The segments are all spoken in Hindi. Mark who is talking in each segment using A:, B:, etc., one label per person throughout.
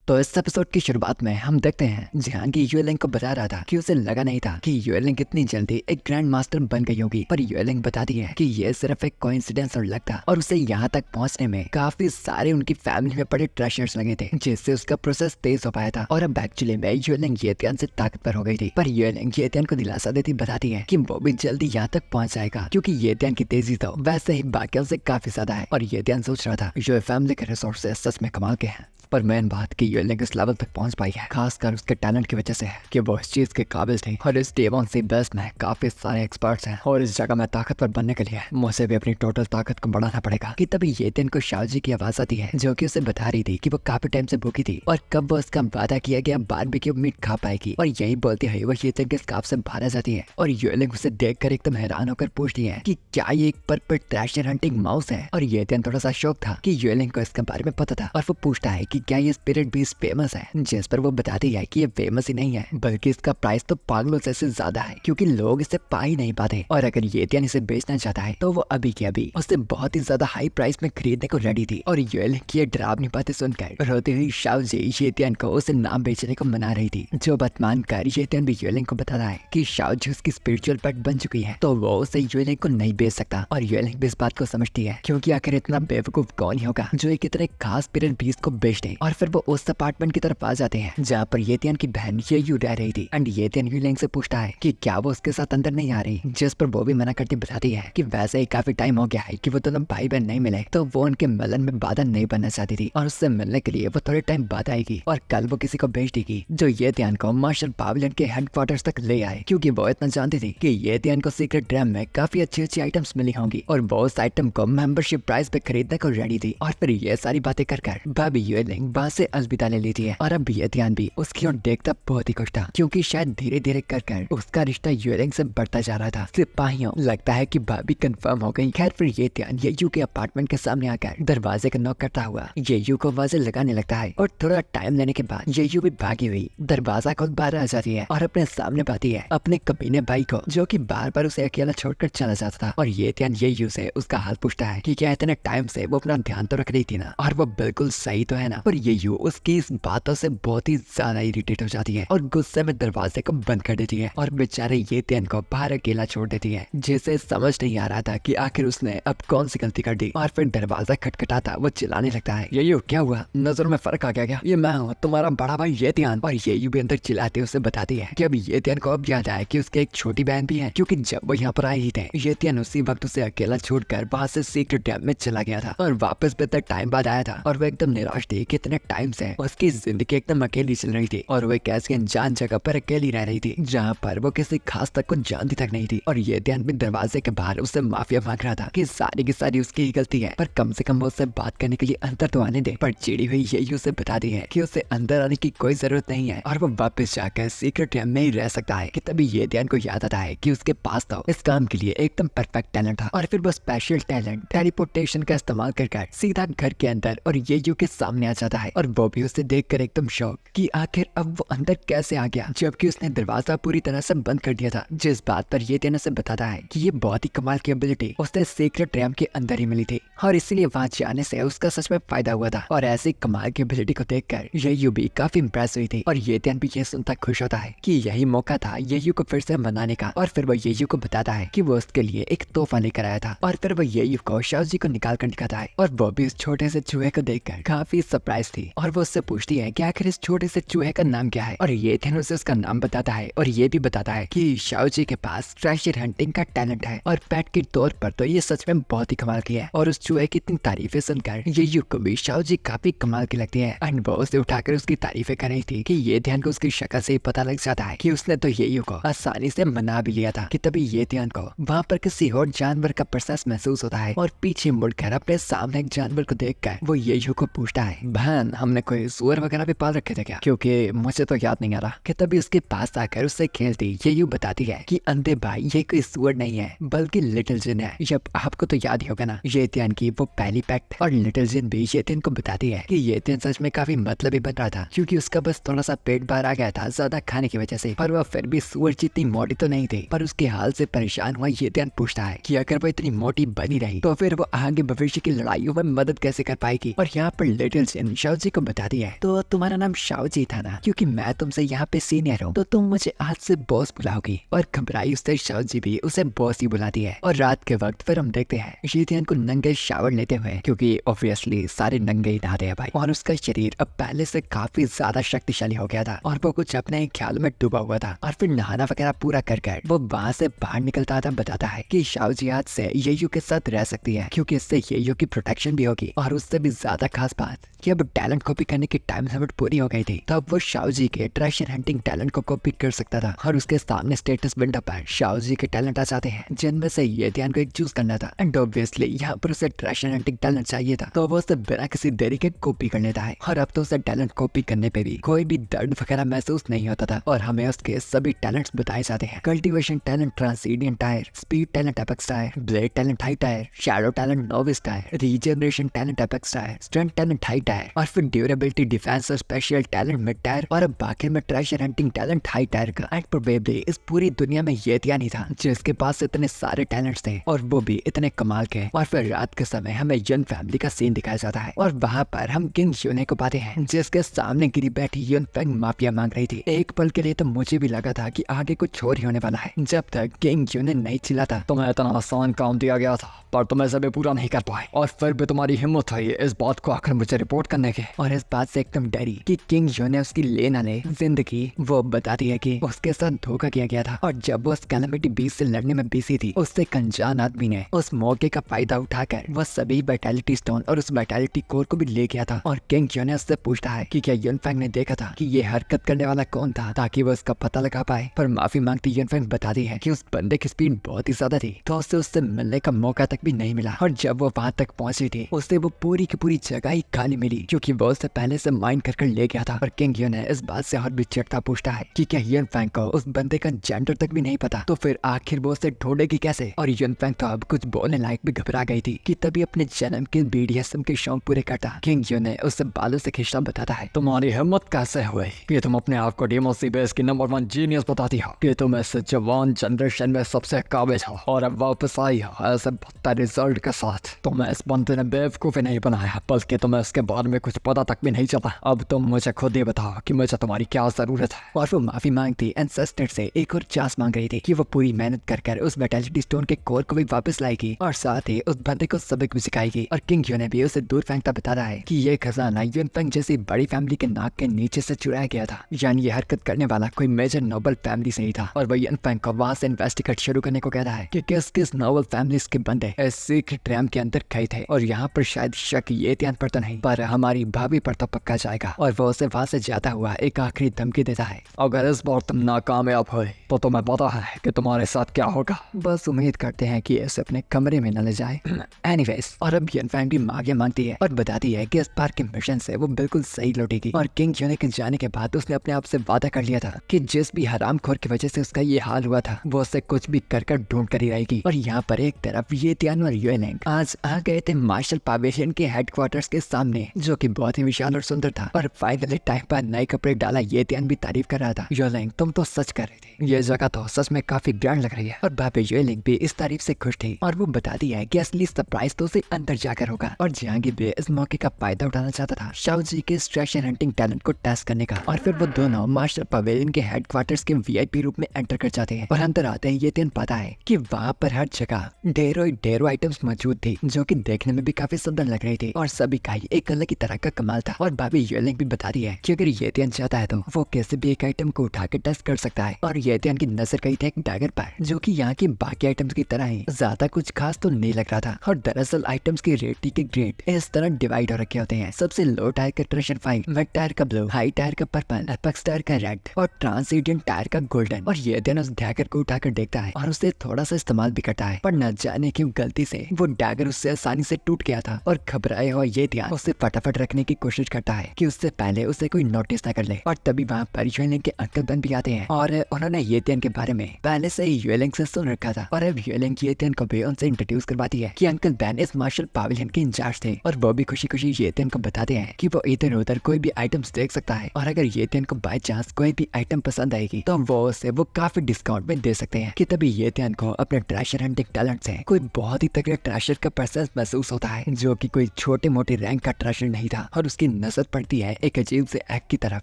A: तो इस एपिसोड की शुरुआत में हम देखते हैं जिहान की यूएलिंग को बता रहा था कि उसे लगा नहीं था कि यूएलिंग इतनी जल्दी एक ग्रैंड मास्टर बन गई होगी, पर यूएलिंग बताती है कि ये सिर्फ एक कोइंसिडेंस और लक था और उसे यहाँ तक पहुँचने में काफी सारे उनकी फैमिली में पड़े ट्रेजर्स लगे थे, जिससे उसका प्रोसेस तेज हो पाया था। और अब एक्चुअली में यूएलिंग येतियान से ताकतवर हो गई थी, पर यूएलिंग येतियान को दिलासा देती बताती है कि वो भी जल्दी यहाँ तक पहुँच जाएगा, क्योंकि येतियान की तेजी तो वैसे ही बाकियों से काफी ज्यादा है। और येतियान सोच रहा था ये फैमिली के रिसोर्सेस सच में कमाल के हैं, पर मेन बात कि यूएलिंग इस लेवल तक पहुंच पाई है खासकर उसके टैलेंट की वजह से है कि वो इस चीज के काबिल थी। और इस डेवॉन सी बेस्ट में काफी सारे एक्सपर्ट्स हैं और इस जगह में ताकतवर बनने के लिए मुझे भी अपनी टोटल ताकत को बढ़ाना पड़ेगा। कि तभी येतियान को शाओजी की आवाज आती है जो कि उसे बता रही थी कि वो काफी टाइम से भूखी थी और कब वो उसका वादा किया गया बारबेक्यू मीट खा पाएगी। और यही बोलती है वो येतियान के स्कार्फ से बाहर आ जाती है और यूएलिंग उसे देखकर एकदम हैरान होकर पूछती है कि क्या ये एक परफेक्ट ट्रेजर हंटिंग माउस है। और येतियान थोड़ा सा शौक था कि यूएलिंग को इसके बारे में पता था और वो पूछता है कि क्या ये स्पिरिट फेमस है, जिस पर वो बताती है कि ये फेमस ही नहीं है बल्कि इसका प्राइस तो पागलों से ज्यादा है, क्योंकि लोग इसे पा ही नहीं पाते। और अगर येतियान इसे बेचना चाहता है तो वो अभी के अभी उससे बहुत ही ज्यादा हाई प्राइस में खरीदने को रेडी थी। और यूएलिंग की ये डरावनी बातें सुनकर रोती हुई शाओजी येतियान को उसे नाम बेचने को मना रही थी, जो बात मानकर येतियान भी यूएलिंग को बताता है कि शाओजी उसकी स्पिरिचुअल पेट बन चुकी है, तो वो उसे यूएलिंग को नहीं बेच सकता। और यूएलिंग भी इस बात को समझती है, क्योंकि आखिर इतना बेवकूफ कौन ही होगा जो एक इतने खास स्पिरिट बीस्ट को बेच दे। और फिर वो उस अपार्टमेंट की तरफ आ जाते हैं जहाँ पर येतियान की बहन येयू रह रही थी। एंड येतियान यूएलिंग से पूछता है कि क्या वो उसके साथ अंदर नहीं आ रही, जिस पर वो भी मना करती बताती है कि वैसे ही काफी टाइम हो गया है कि वो दोनों भाई बहन नहीं मिले, तो वो उनके मिलन में बाधा नहीं बनना चाहती थी और उससे मिलने के लिए वो थोड़े टाइम बाद आएगी और कल वो किसी को भेज देगी जो येतियान को मार्शल पाविलियन के हेडक्वार्टर्स तक ले आए, क्योंकि वो इतना जानती थी कि येतियान को सीक्रेट रैम में काफी अच्छी अच्छी आइटम्स मिली होंगी और वो उस आइटम को मेंबरशिप प्राइस पे खरीदने को रेडी थी। और फिर ये सारी बातें कर भाभी यूएलिंग वहां से अलविदा ले लेती है और अब येतियान भी उसकी ओर देखता बहुत ही खुश था, क्योंकि शायद धीरे धीरे कर उसका रिश्ता यूएलिंग से बढ़ता जा रहा था। सिपाहियों लगता है कि भाभी कंफर्म हो गई। खैर फिर येतियान येयू के अपार्टमेंट के सामने आकर दरवाजे का नॉक करता हुआ येयू को आवाजें लगाने लगता है और थोड़ा टाइम लेने के बाद येयू भी भागी हुई दरवाजा खोल बाहर आ जाती है और अपने सामने पाती है अपने कमीने भाई को, जो कि बार बार उसे अकेला छोड़कर चला जाता था। और येतियान येयू से उसका हाल पूछता है कि क्या इतने टाइम से वो अपना ध्यान तो रख रही थी ना, और वो बिल्कुल सही तो है ना। पर येयू उसकी इस बातों से बहुत ही ज्यादा इरिटेट हो जाती है और गुस्से में दरवाजे को बंद कर देती है और बेचारे येतियान को बाहर अकेला छोड़ देती है, जिसे समझ नहीं आ रहा था कि आखिर उसने अब कौन सी गलती कर दी। और फिर दरवाजा खटखटाता वो चिल्लाने लगता है, येयू क्या हुआ, नजर में फर्क आ गया क्या? ये मैं हूँ तुम्हारा बड़ा भाई येतियान। और येयू भी अंदर चिल्लाते उसे बताती है कि अब येतियान को अब याद आया कि उसकी एक छोटी बहन भी है, क्योंकि जब वो यहाँ पर आए ही थे येतियान उसी वक्त उसे अकेला छोड़कर वहाँ से सीक्रेट रैम में चला गया था और वापस बेहतर टाइम बाद आया था। और वो एकदम निराश थी कि इतने टाइम से उसकी जिंदगी एकदम अकेली चल रही थी और वो एक ऐसी अनजान जगह पर अकेली रह रही थी जहाँ पर वो किसी खास तक को जानती तक नहीं थी। और येतियान भी दरवाजे के बाहर उससे माफिया मांग रहा था कि सारी की सारी उसकी ही गलती है, पर कम से कम वो उससे बात करने के लिए अंदर तो आने दे। पर चिड़ी हुई येयू उसे बताती है कि उसे अंदर आने की कोई जरूरत नहीं है और वो वापस जाकर सीक्रेट रैम में ही रह सकता है। कि तभी येतियान को याद आता है कि उसके पास तो इस काम के लिए एकदम परफेक्ट टैलेंट था और फिर वो स्पेशल टैलेंट टेलीपोर्टेशन का इस्तेमाल कर सीधा घर के अंदर और येयू के सामने आ जाता है। और वो भी उसे देखकर एकदम शॉक कि आखिर अब वो अंदर कैसे आ गया, जबकि उसने दरवाजा पूरी तरह से बंद कर दिया था। जिस बात पर येतियान उसे बताता है कि ये बहुत ही कमाल की एबिलिटी उसे सीक्रेट रैम के अंदर ही मिली थी और इसीलिए वहाँ जाने से उसका सच में फायदा हुआ था। और ऐसी कमाल की एबिलिटी को देखकर येयू भी काफी इम्प्रेस हुई थी और येतियान भी ये सुनता खुश होता है कि यही मौका था येयू को फिर से मनाने का। और फिर वो येयू को बताता है कि वो उसके लिए एक तोहफा लेकर आया था। और फिर वो येयू को शाओजी को निकाल कर दिखाता है और वो भी उस छोटे से चूहे को देखकर काफी सरप्राइज थी और वो उससे पूछती है कि आखिर इस छोटे से चूहे का नाम क्या है। और येतियान उसे उसका नाम बताता है और ये भी बताता है कि शाओजी के पास ट्रेजर हंटिंग का टैलेंट है और पेट के तौर पर तो ये सच में बहुत ही कमाल की है। और उस चूहे की इतनी तारीफें सुनकर येयू को भी शाओजी काफी कमाल की लगती है एंड वो उसे उठाकर उसकी तारीफें कर रही थी कि येतियान को उसकी शक्ल से ही पता लग जाता है कि उसने तो येयू को आसानी से मना भी लिया था। कि तभी येतियान को वहाँ पर किसी और जानवर का प्रोसेस महसूस होता है और पीछे मुड़कर अपने सामने एक जानवर को देखकर वो येयू को पूछता है, बहन हमने कोई सुअर वगैरह भी पाल रखे थे क्या, क्योंकि मुझे तो याद नहीं आ रहा। कि तभी उसके पास आकर उससे खेलती येयू बताती है कि अंधे भाई ये कोई सुअर नहीं है बल्कि लिटिल जिन है। जब आपको तो याद ही होगा ना येतियान की वो पहली पैक्ट। और लिटिल जिन भी येतियान को बताती है कि येतियान सच में काफी मतलबी बन रहा था, क्योंकि उसका बस थोड़ा सा पेट बाहर आ गया था ज्यादा खाने की वजह से, पर वह फिर भी सुअर जितनी मोटी तो नहीं थी। पर उसके हाल से परेशान हुआ येतियान पूछता है कि अगर वो इतनी मोटी बनी रही तो फिर वो आगे भविष्य की लड़ाइयों में मदद कैसे कर पाएगी। और यहाँ पर लिटिल जिन येतियन शाओजी को बताती है, तो तुम्हारा नाम शाओजी था ना, क्योंकि मैं तुमसे यहाँ पे सीनियर हूँ तो तुम मुझे आज से बॉस बुलाओगी। और घबराई उससे शाओजी भी उसे बॉस ही बुलाती है। और रात के वक्त फिर हम देखते हैं येतियन को नंगे शावर लेते हुए, क्योंकि ऑब्वियसली सारे नंगे ही नहाते हैं भाई। और उसका शरीर अब पहले से काफी ज्यादा शक्तिशाली हो गया था और वो कुछ अपने ख्याल में डूबा हुआ था। और फिर नहाना वगैरह पूरा कर वो वहाँ से बाहर निकलता था। बताता है कि शाओजी आज से येयू के साथ रह सकती है, क्योंकि इससे येयू की प्रोटेक्शन भी होगी। और उससे भी ज्यादा खास बात कि अब टैलेंट कॉपी करने की टाइम लिमिट पूरी हो गई थी, तब वो शाओजी के ट्रेजर हंटिंग टैलेंट को कॉपी कर सकता था। और उसके सामने स्टेटस विंडो पर शाओजी के टैलेंट आ जाते हैं, जिनमें से येतियन को एक चूज करना था। एंड ऑब्वियसली यहाँ पर उसे ट्रेजर हंटिंग टैलेंट चाहिए था, तो वो उसे बिना किसी देरी के कॉपी कर लेता है। और अब तो उसे टैलेंट कॉपी करने पे भी कोई भी दर्द वगैरह महसूस नहीं होता था। और हमें उसके सभी टैलेंट्स बताए जाते हैं। Cultivation talent transcendent tier, speed talent apex tier, blade talent high tier, shadow talent novice tier, regeneration talent apex tier, strength talent high tier, और फिर ड्यूरेबिलिटी डिफेंस और स्पेशल टैलेंट मिड टायर, और अब बाकी में treasure hunting talent high tier का। एंड प्रोबेबली इस पूरी दुनिया में येतियन ही था जिसके पास इतने सारे टैलेंट्स थे, और वो भी इतने कमाल के। और फिर रात के समय हमें यन फैमिली का सीन दिखाया जाता है, और वहाँ पर हम किंग यूने को पाते हैं, जिसके सामने गिरी बैठी यन फेंग माफिया मांग रही थी। एक पल के लिए तो मुझे भी लगा था कि आगे कुछ और ही होने वाला है, जब तक किंग यूने नहीं चिल्ला था।
B: तुम्हें इतना आसान काम दिया गया था पर तुम इसे भी पूरा नहीं कर पाए, और फिर भी तुम्हारी हिम्मत है इस बात को आकर मुझे रिपोर्ट करने के।
A: और इस बात से एकदम डरी कि किंग यूने उसकी ले ना ले जिंदगी। वो बताती है कि उसके साथ धोखा किया गया था, और जब वो उस कैलेमिटी बीस्ट से लड़ने में बिजी थी, उससे अनजान आदमी ने उस मौके का फायदा उठाकर वह सभी वाइटैलिटी स्टोन और उस वाइटैलिटी कोर को भी ले गया था। और किंग यूने उससे पूछता है कि क्या युनफेंग ने देखा था कि ये हरकत करने वाला कौन था, ताकि वो उसका पता लगा पाए। पर माफी मांगती युनफेंग बताती है कि उस बंदे की स्पीड बहुत ही ज्यादा थी, तो उससे मिलने का मौका तक भी नहीं मिला। और जब वो वहां तक पहुंची थी, उससे वो पूरी की पूरी जगह ही खाली मिली, क्योंकि वो उससे पहले से माइंड कर ले गया था। और किंग यूने इस बात से और भी चिढ़ता पूछता है कि क्या युनफेंग को उस बंदे का जेंडर तक भी नहीं पता, तो फिर आखिर वो उसे ढूंढेगी कैसे। और युनफेंग तो अब कुछ बोलने लायक भी घबरा गई थी कि तभी अपने जन्म के BDSM के शौक पूरे करता किंग यूने उससे बालों से खींचता बताता है,
B: तुम्हारी हिम्मत कैसे हुई कि तुम अपने आप को डेमोसी बेस की नंबर 1 जीनियस बताती हो, कि तुम इस जवान जनरेशन में सबसे काबिज हो, और अब वापस आई हो ऐसे बदतर रिजल्ट के साथ। तुम्हें इस बंदे ने बेवकूफ़ी नहीं बनाया, बल्कि तुम्हें इसके बारे में कुछ पता तक भी नहीं चला। अब तुम मुझे खुद ही बताओ कि मुझे तुम्हारी क्या जरूरत है।
A: और वो माफी मांगती एंसेस्टर से एक और चांस मांग रही थी कि वो पूरी मेहनत कर उस वाइटैलिटी स्टोन के कोर को भी वापस लाएगी, और साथ ही उस बंदे को सबक भी सिखाएगी। और किंग यूने भी उसे दूर फेंकता बता रहा है कि ये खजाना युनफेंग जैसी बड़ी फैमिली के नाक के नीचे से चुराया गया था, यानी ये हरकत करने वाला कोई मेजर नोबल फैमिली से ही था। और वो युनफेंग को वहाँ से इन्वेस्टिगेट शुरू करने को कह रहा है कि किस किस नोबल फैमिलीज के बंदे इस सीक्रेट रैम के अंदर गए थे। और यहाँ पर शायद शक येतियन पर तो नहीं, पर हमारी भाभी पर तो पक्का जाएगा। और वो उसे वहाँ से जाता हुआ एक आखिरी धमकी देता है,
B: अगर इस बार तुम नाकामयाब हुए तो तुम्हें पता है कि तुम्हारे साथ क्या होगा।
A: बस उम्मीद करते हैं कि इसे अपने कमरे में न ले जाए। एनीवेज, और अब युनफेंग भी माफिया मांगती है और बताती है कि इस बार के मिशन से वो बिल्कुल सही लौटेगी। और किंग यूने के जाने के बाद उसने अपने आप से वादा कर लिया था कि जिस भी हरामखोर की वजह से उसका ये हाल हुआ था, वो उसे कुछ भी कर ढूंढ कर ही रहेगी। और यहाँ पर एक तरफ येतियन और युएलिंग आज आ गए थे मार्शल पावेलियन के हेडक्वार्टर्स के सामने, जो कि बहुत ही विशाल और सुंदर था। और फाइनली टाइम पर नए कपड़े डाला येतियन भी तारीफ कर रहा था, युएलिंग तुम तो सच कर रहे थे, ये जगह तो सच में काफी ग्रैंड लग रही है। और भाभी युएलिंग भी इस तारीफ से खुश थी, और वो बताती है कि असली सरप्राइज तो उसे अंदर जाकर होगा। और जहांगीर भी इस मौके का फायदा उठाना चाहता था शाओजी के ट्रेजर हंटिंग टैलेंट को टेस्ट करने का। और फिर वो दोनों मास्टर पवेलियन के हेडक्वार्टर्स के VIP रूप में एंटर कर जाते हैं। और अंदर आते ही येतियन पाता है कि वहाँ पर हर जगह ढेरों आइटम्स मौजूद थी, जो कि देखने में भी काफी सुंदर लग रही थी, और सभी का ही एक अलग ही तरह का कमाल था। और भाभी युएलिंग भी बताती है कि अगर येतियन चाहता है तो वो किसी भी एक आइटम को उठा के टेस्ट कर सकता है। और येतियन की नजर गई थी एक डैगर पर, जो कि यहाँ की बाकी आइटम्स की तरह ही ज्यादा कुछ खास तो नहीं लग रहा था। और दरअसल आइटम्स की रेटिंग के ग्रेड इस तरह डिवाइड हो रखे होते हैं। सबसे लो टायर का ट्रेजर फाइन, मिड टायर का ब्लू, हाई टायर का पर्पल, एपेक्स टायर का रेड, और ट्रांसीडेंट टायर का गोल्डन। और येतियन उस डैगर को उठाकर देखता है और उसे थोड़ा सा इस्तेमाल भी करता है, पर न जाने क्यों गलती से वो डैगर उससे आसानी से टूट गया था। और घबराए हुआ येतियन उसे फटाफट रखने की कोशिश करता है कि उससे पहले उसे कोई नोटिस न कर ले। और तभी वहाँ पर युएलिंग के अंकल बेन भी आते हैं, और उन्होंने येतियन के बारे में पहले से ही युएलिंग से सुन रखा था। और अब युएलिंग येतियन को भी उनसे इंट्रोड्यूस करवाती है कि अंकल बेन इस मार्शल पावेलियन के इंचार्ज थे। और वो भी खुशी खुशी येतियन को बताते हैं कि वो इधर उधर कोई भी आइटम्स देख सकता है, और अगर येतियन को बाय चांस कोई भी आइटम पसंद आएगी तो वो उसे वो काफी डिस्काउंट में दे सकते हैं। कि तभी येतियन को अपने ट्रेजर हंटिंग टैलेंट से कोई बहुत ही तगड़े ट्रेजर का प्रेजेंस महसूस होता है, जो कि कोई छोटे मोटे रैंक का ट्रेजर नहीं था और उसकी नजर पड़ती है एक अजीब से एग की तरफ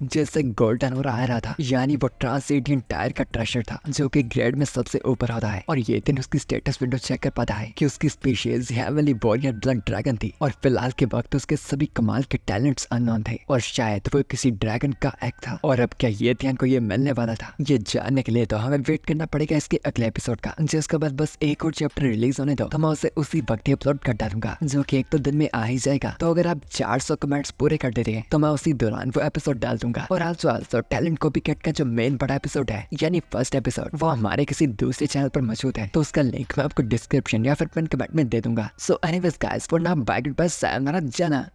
A: जिससे गोल्डन और आ रहा था, यानी वो ट्रांसिडियन टायर का ट्रेशर था जो कि ग्रेड में सबसे ऊपर होता है। और ये दिन उसकी स्टेटस विंडो चेक कर पाता है कि उसकी species heavenly warrior blood dragon थी और फिलहाल के वक्त उसके सभी कमाल के टैलेंट्स अननोन थे और शायद वो किसी ड्रैगन का एग था। और अब क्या ये ध्यान को ये मिलने वाला था, ये जानने के लिए तो हमें वेट करना पड़ेगा इसके अगले एपिसोड का, जिसके बाद बस एक और चैप्टर रिलीज होने दो तो मैं उसे उसी वक्त ही अपलोड कर डालूंगा, जो कि एक तो दिन में आ ही जाएगा। तो अगर आप 400 कमेंट्स पूरे कर देते हैं तो मैं उसी दौरान वो एपिसोड डाल दूंगा। और आल्सो टैलेंट कॉपीकैट का जो मेन बड़ा एपिसोड है यानी फर्स्ट एपिसोड, वो हमारे किसी दूसरे चैनल पर मौजूद है, तो उसका लिंक मैं आपको डिस्क्रिप्शन या फिर पिन कमेंट में दे दूंगा। So anyways guys, for now bye good bye, सायोनारा जाना।